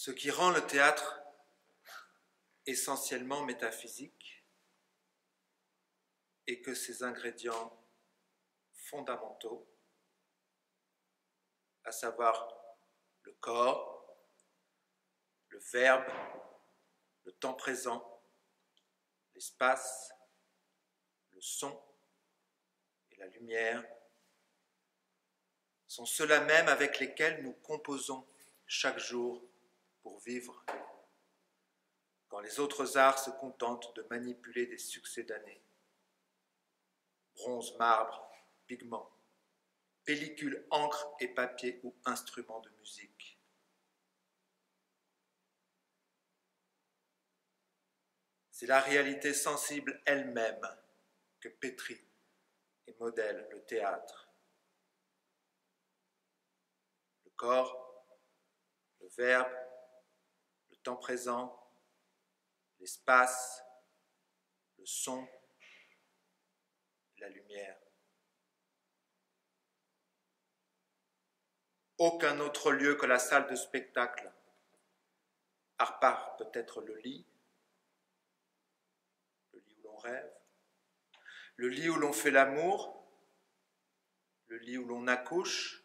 Ce qui rend le théâtre essentiellement métaphysique est que ses ingrédients fondamentaux, à savoir le corps, le verbe, le temps présent, l'espace, le son et la lumière, sont ceux-là même avec lesquels nous composons chaque jour pour vivre, quand les autres arts se contentent de manipuler des succédanés. Bronze, marbre, pigments, pellicule, encre et papier ou instruments de musique. C'est la réalité sensible elle-même que pétrit et modèle le théâtre. Le corps, le verbe, le temps présent, l'espace, le son, la lumière. Aucun autre lieu que la salle de spectacle, à part peut-être le lit où l'on rêve, le lit où l'on fait l'amour, le lit où l'on accouche,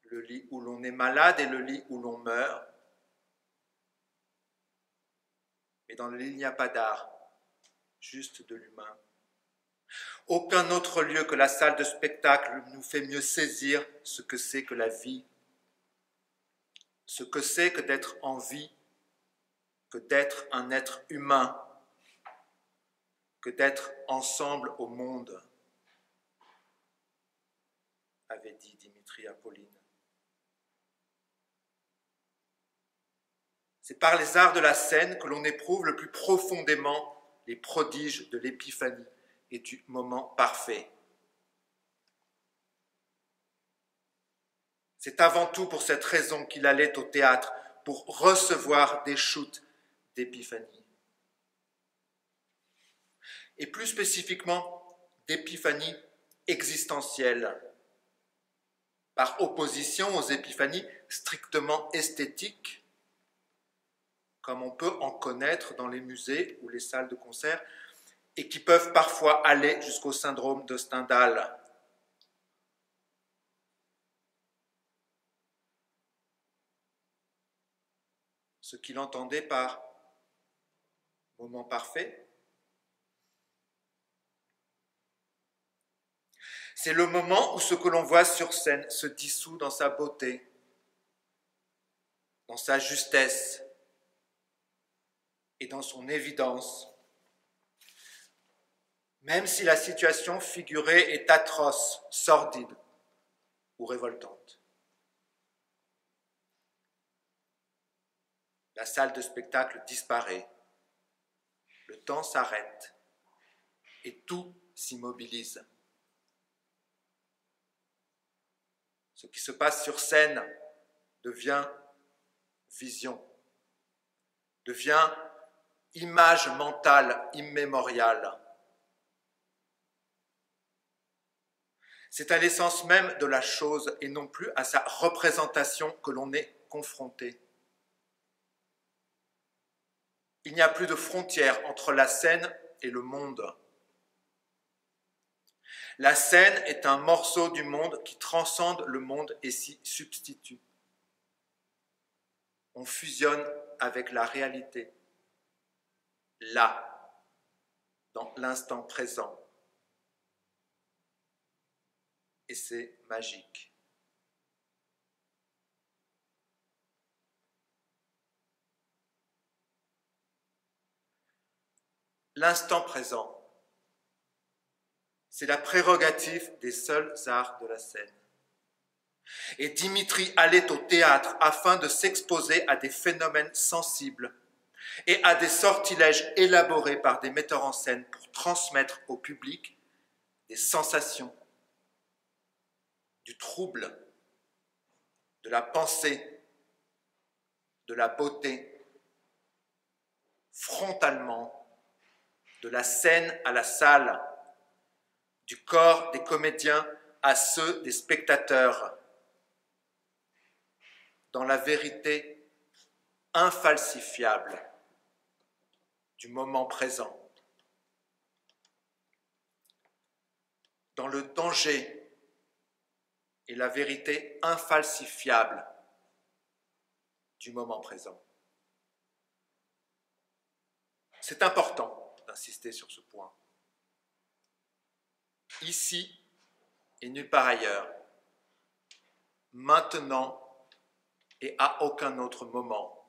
le lit où l'on est malade et le lit où l'on meurt. Mais dans le lit, il n'y a pas d'art, juste de l'humain. Aucun autre lieu que la salle de spectacle nous fait mieux saisir ce que c'est que la vie, ce que c'est que d'être en vie, que d'être un être humain, que d'être ensemble au monde, avait dit Dimitri Apolline. C'est par les arts de la scène que l'on éprouve le plus profondément les prodiges de l'épiphanie et du moment parfait. C'est avant tout pour cette raison qu'il allait au théâtre, pour recevoir des shoots d'épiphanie. Et plus spécifiquement, d'épiphanie existentielle, par opposition aux épiphanies strictement esthétiques, comme on peut en connaître dans les musées ou les salles de concert, et qui peuvent parfois aller jusqu'au syndrome de Stendhal. Ce qu'il entendait par moment parfait, c'est le moment où ce que l'on voit sur scène se dissout dans sa beauté, dans sa justesse et dans son évidence, même si la situation figurée est atroce, sordide ou révoltante. La salle de spectacle disparaît, le temps s'arrête et tout s'immobilise. Ce qui se passe sur scène devient vision, devient image mentale immémoriale. C'est à l'essence même de la chose et non plus à sa représentation que l'on est confronté. Il n'y a plus de frontière entre la scène et le monde. La scène est un morceau du monde qui transcende le monde et s'y substitue. On fusionne avec la réalité, là, dans l'instant présent. Et c'est magique. L'instant présent, c'est la prérogative des seuls arts de la scène. Et Dimitri allait au théâtre afin de s'exposer à des phénomènes sensibles et à des sortilèges élaborés par des metteurs en scène pour transmettre au public des sensations, du trouble, de la pensée, de la beauté, frontalement, de la scène à la salle, du corps des comédiens à ceux des spectateurs, dans la vérité infalsifiable du moment présent, dans le danger et la vérité infalsifiable du moment présent. C'est important d'insister sur ce point. Ici et nulle part ailleurs, maintenant et à aucun autre moment.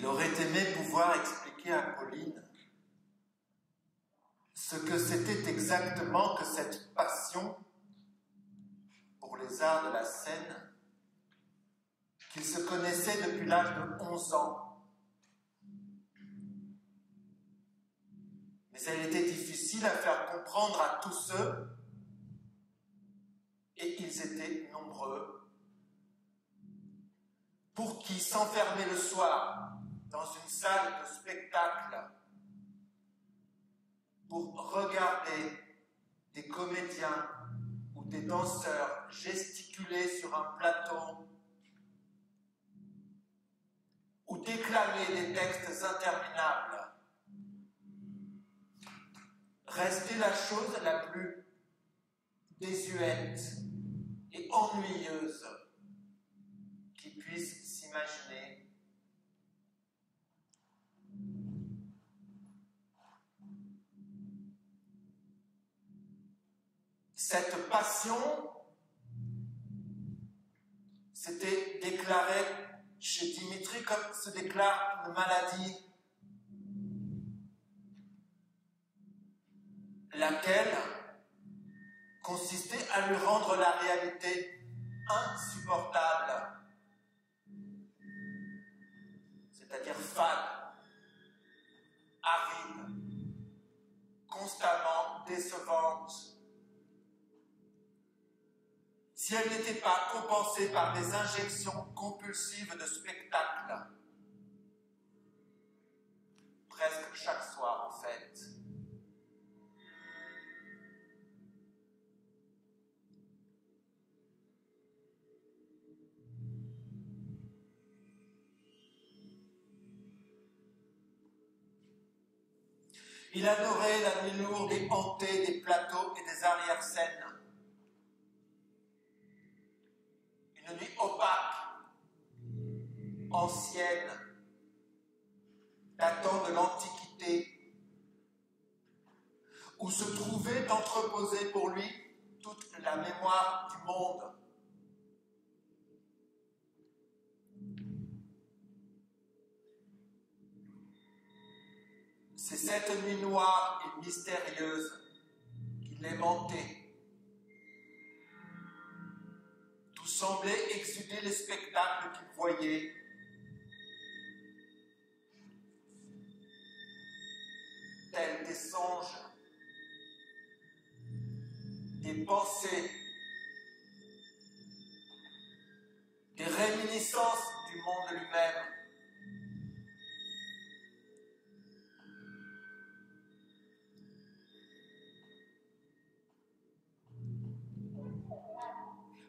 Il aurait aimé pouvoir expliquer à Pauline ce que c'était exactement que cette passion pour les arts de la scène qu'il se connaissait depuis l'âge de 11 ans. Mais elle était difficile à faire comprendre à tous ceux, et ils étaient nombreux, pour qui s'enfermer le soir dans une salle de spectacle pour regarder des comédiens ou des danseurs gesticuler sur un plateau ou déclamer des textes interminables rester la chose la plus désuète et ennuyeuse qui puisse s'imaginer. Cette passion s'était déclarée chez Dimitri comme se déclare une maladie, laquelle consistait à lui rendre la réalité insupportable, c'est-à-dire fade, aride, constamment décevante. Si elle n'était pas compensée par des injections compulsives de spectacle, presque chaque soir en fait. Il adorait la nuit lourde et hantée des plateaux et des arrière-scènes. Une nuit opaque, ancienne, datant de l'Antiquité, où se trouvait entreposée pour lui toute la mémoire du monde. C'est cette nuit noire et mystérieuse qui l'aimantait. Tout semblait exuder les spectacles qu'il voyait. Tels des songes, des pensées, des réminiscences du monde lui-même.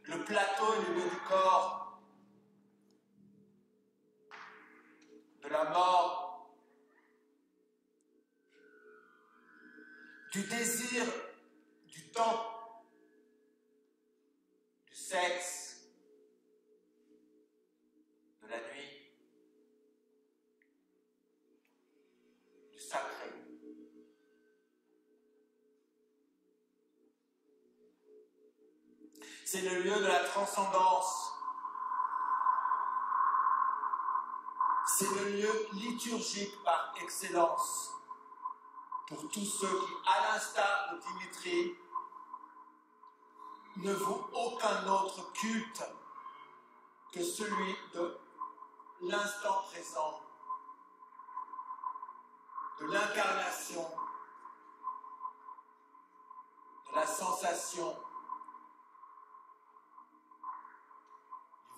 Le plateau est le lieu du corps, de la mort, du désir, du temps, du sexe, de la nuit, du sacré. C'est le lieu de la transcendance. C'est le lieu liturgique par excellence pour tous ceux qui, à l'instar de Dimitri, ne vouent aucun autre culte que celui de l'instant présent, de l'incarnation, de la sensation,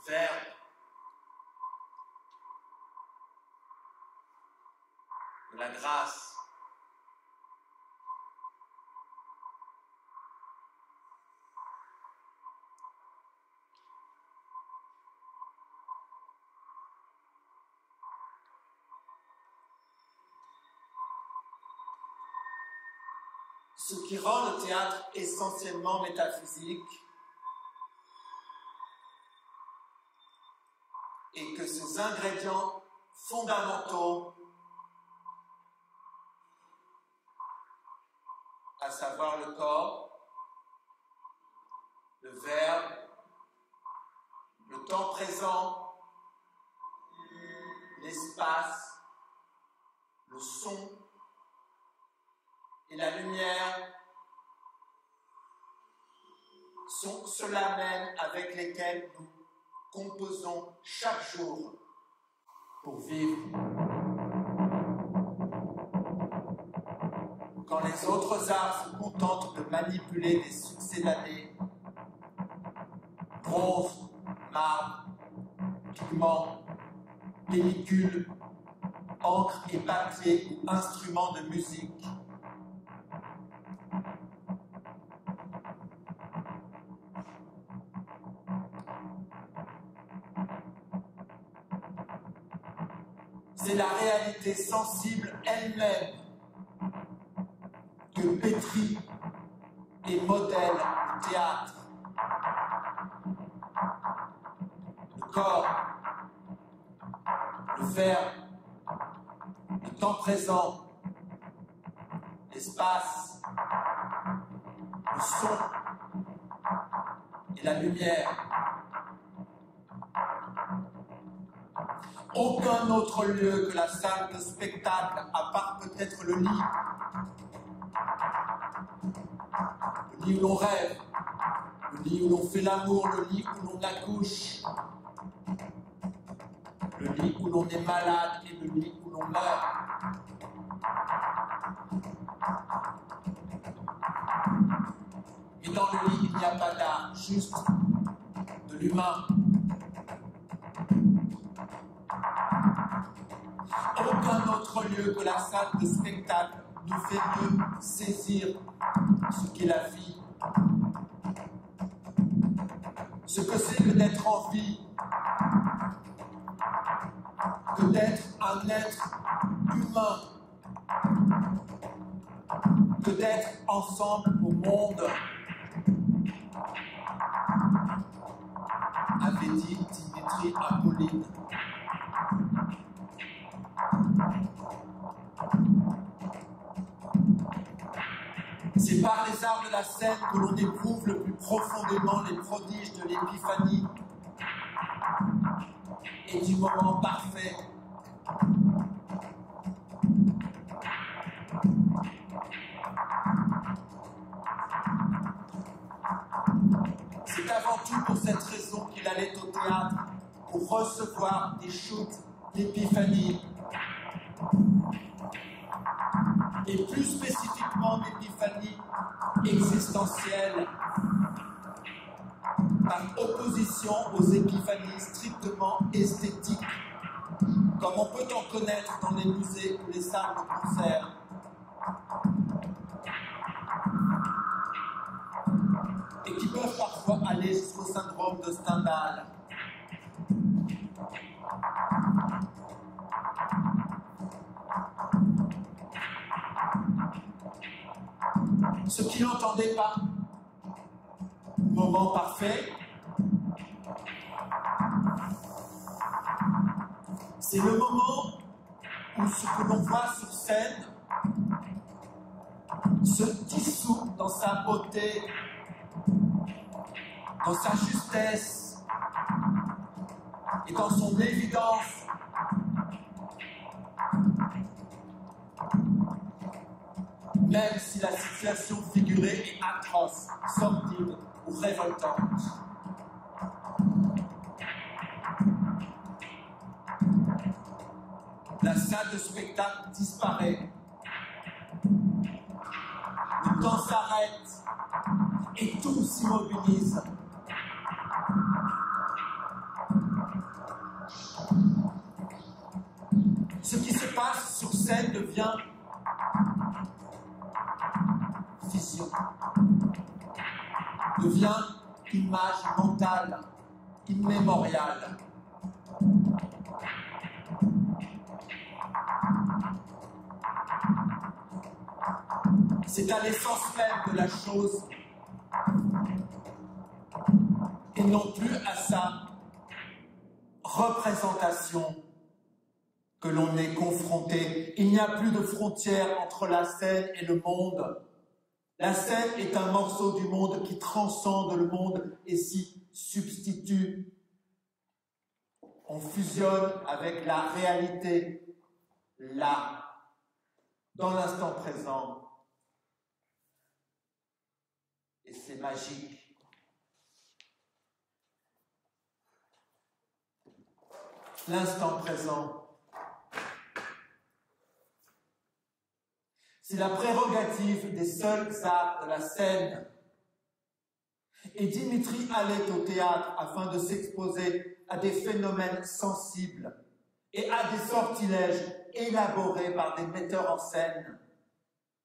du Verbe, de la grâce. Ce qui rend le théâtre essentiellement métaphysique est que ses ingrédients fondamentaux, à savoir le corps, le verbe, le temps présent, l'espace, le son et la lumière, sont ceux-là même avec lesquels nous composons chaque jour pour vivre. Quand les autres arts se contentent de manipuler des succédanés, bronze, marbre, pigments, pellicule, encre et papier ou instruments de musique, c'est la réalité sensible elle-même que que pétrit et modèle le théâtre. Le corps, le verbe, le temps présent, l'espace, le son et la lumière. Aucun autre lieu que la salle de spectacle, à part peut-être le lit. Le lit où l'on rêve, le lit où l'on fait l'amour, le lit où l'on accouche, le lit où l'on est malade et le lit où l'on meurt. Et dans le lit, il n'y a pas d'art, juste de l'humain. Aucun autre lieu que la salle de spectacle nous fait mieux saisir ce qu'est la vie, ce que c'est que d'être en vie, que d'être un être humain, que d'être ensemble au monde, avait dit Dimitri Apolline. C'est par les arts de la scène que l'on éprouve le plus profondément les prodiges de l'épiphanie et du moment parfait. C'est avant tout pour cette raison qu'il allait au théâtre, pour recevoir des shoots d'épiphanie. Et plus spécifiquement d'épiphanie existentielle, par opposition aux épiphanies strictement esthétiques, comme on peut en connaître dans les musées ou les salles de concert. Et qui peuvent parfois aller jusqu'au syndrome de Stendhal. Ce qui n'entendait pas moment parfait, c'est le moment où ce que l'on voit sur scène se dissout dans sa beauté, dans sa justesse et dans son évidence. Même si la situation figurée est atroce, sordide ou révoltante. La salle de spectacle disparaît. Le temps s'arrête et tout s'immobilise. Ce qui se passe sur scène devient vision, devient image mentale, immémoriale. C'est à l'essence même de la chose et non plus à sa représentation que l'on est confronté. Il n'y a plus de frontière entre la scène et le monde. La scène est un morceau du monde qui transcende le monde et s'y substitue. On fusionne avec la réalité, là, dans l'instant présent. Et c'est magique. L'instant présent. C'est la prérogative des seuls arts de la scène. Et Dimitri allait au théâtre afin de s'exposer à des phénomènes sensibles et à des sortilèges élaborés par des metteurs en scène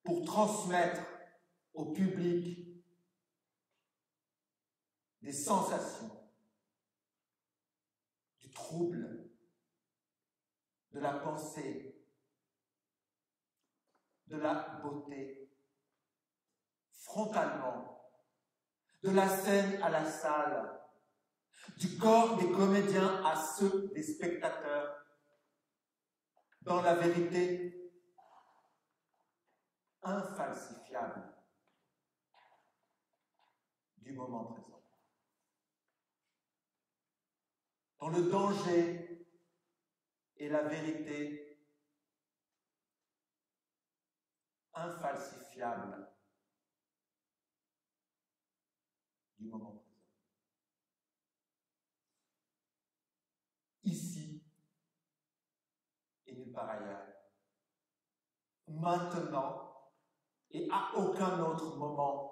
pour transmettre au public des sensations, du trouble, de la pensée, de la beauté frontalement, de la scène à la salle, du corps des comédiens à ceux des spectateurs, dans la vérité infalsifiable du moment présent. Dans le danger et la vérité infalsifiable du moment présent. Ici et nulle part ailleurs. Maintenant et à aucun autre moment.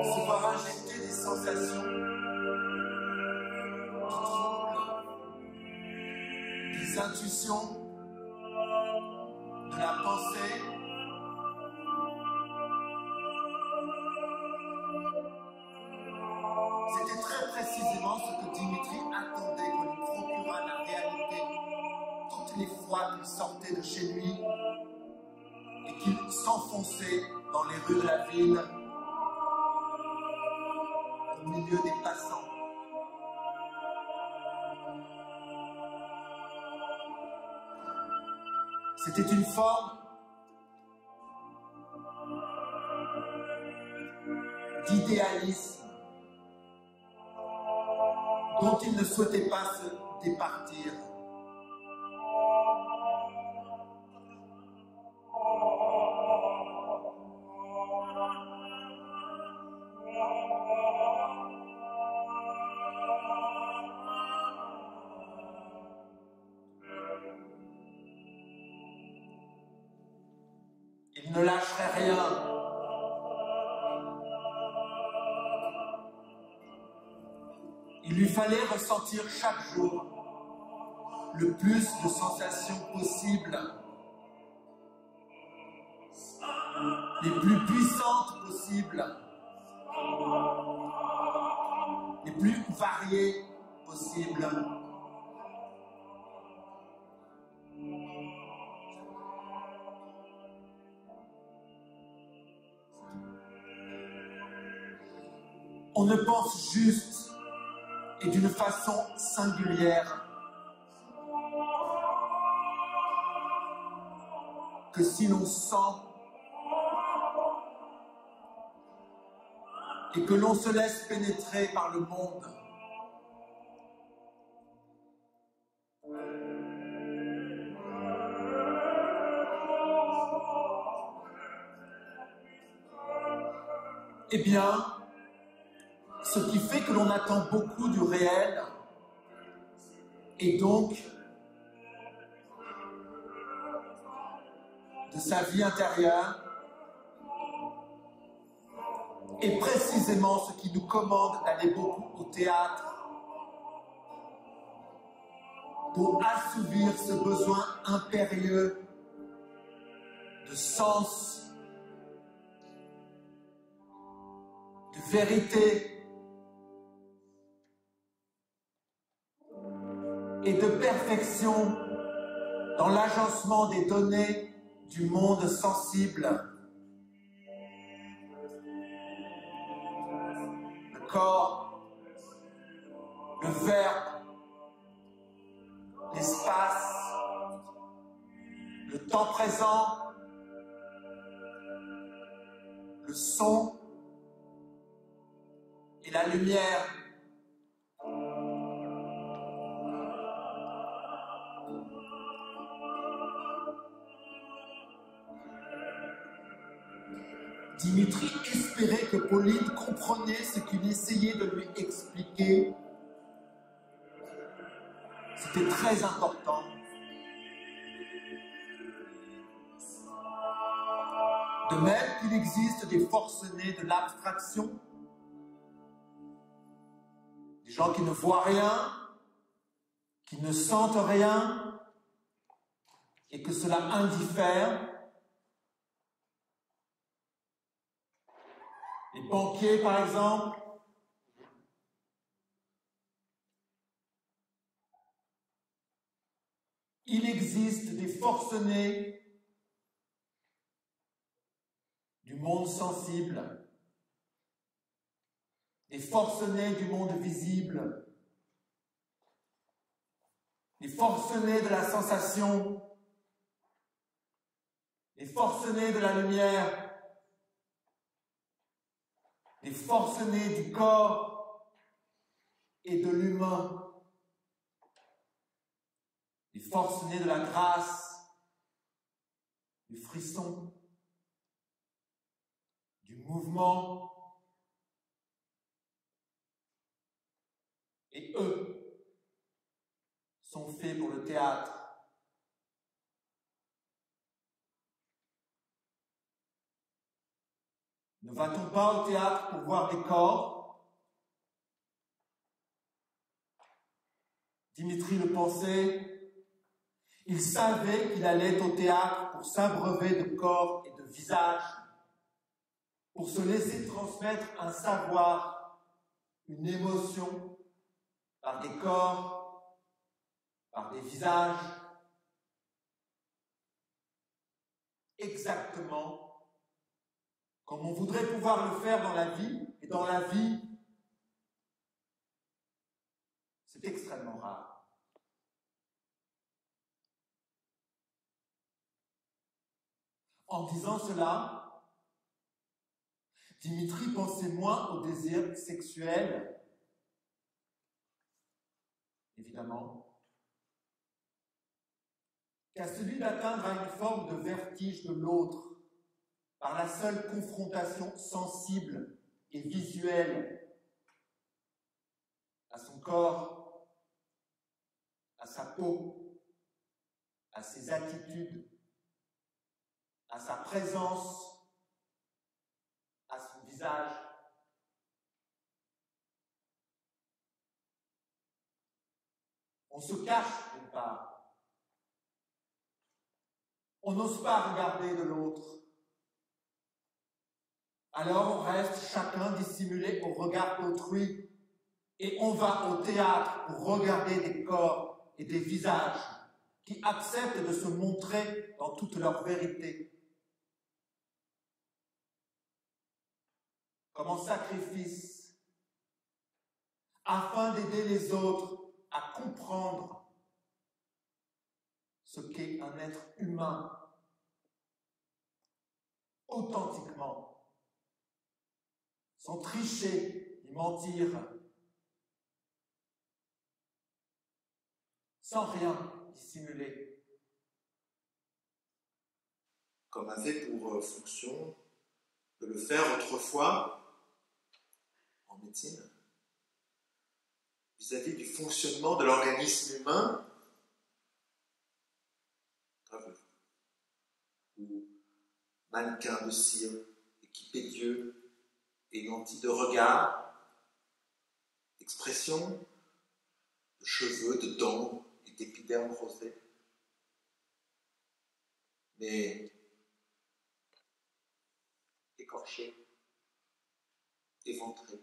Se voir injecter des sensations, du trouble, des intuitions, de la pensée, c'était très précisément ce que Dimitri attendait qu'on lui procurât la réalité toutes les fois qu'il sortait de chez lui et qu'il s'enfonçait dans les rues de la ville, au milieu des passants. C'était une forme d'idéalisme dont il ne souhaitait pas se départir. Il ne lâcherait rien. Il lui fallait ressentir chaque jour le plus de sensations possibles, les plus puissantes possibles, les plus variées possibles. On ne pense juste et d'une façon singulière que si l'on sent et que l'on se laisse pénétrer par le monde. Eh bien, ce qui fait que l'on attend beaucoup du réel et donc de sa vie intérieure est précisément ce qui nous commande d'aller beaucoup au théâtre pour assouvir ce besoin impérieux de sens, de vérité et de perfection dans l'agencement des données du monde sensible. Le corps, le verbe, l'espace, le temps présent, le son et la lumière, Dimitri espérait que Pauline comprenait ce qu'il essayait de lui expliquer. C'était très important. De même qu'il existe des forcenés de l'abstraction, des gens qui ne voient rien, qui ne sentent rien, et que cela indiffère. Les banquiers, par exemple, il existe des forcenés du monde sensible, des forcenés du monde visible, des forcenés de la sensation, des forcenés de la lumière, des forcenés du corps et de l'humain, des forcenés de la grâce, du frisson, du mouvement. Et eux sont faits pour le théâtre. Ne va-t-on pas au théâtre pour voir des corps? Dimitri le pensait. Il savait qu'il allait au théâtre pour s'abreuver de corps et de visages, pour se laisser transmettre un savoir, une émotion, par des corps, par des visages, exactement comme on voudrait pouvoir le faire dans la vie, et dans la vie, c'est extrêmement rare. En disant cela, Dimitri pensait moins au désir sexuel, évidemment, qu'à celui d'atteindre à une forme de vertige de l'autre, par la seule confrontation sensible et visuelle à son corps, à sa peau, à ses attitudes, à sa présence, à son visage. On se cache d'une part. On n'ose pas regarder de l'autre. Alors on reste chacun dissimulé au regard d'autrui et on va au théâtre pour regarder des corps et des visages qui acceptent de se montrer dans toute leur vérité. Comme en sacrifice, afin d'aider les autres à comprendre ce qu'est un être humain authentiquement, sans tricher ni mentir, sans rien dissimuler. Comme avait pour fonction de le faire autrefois en médecine, vis-à-vis du fonctionnement de l'organisme humain, ou mannequin de cire, équipé d'yeux et lentilles de regard, d'expression, de cheveux, de dents et d'épiderme rosé. Mais écorché, éventré,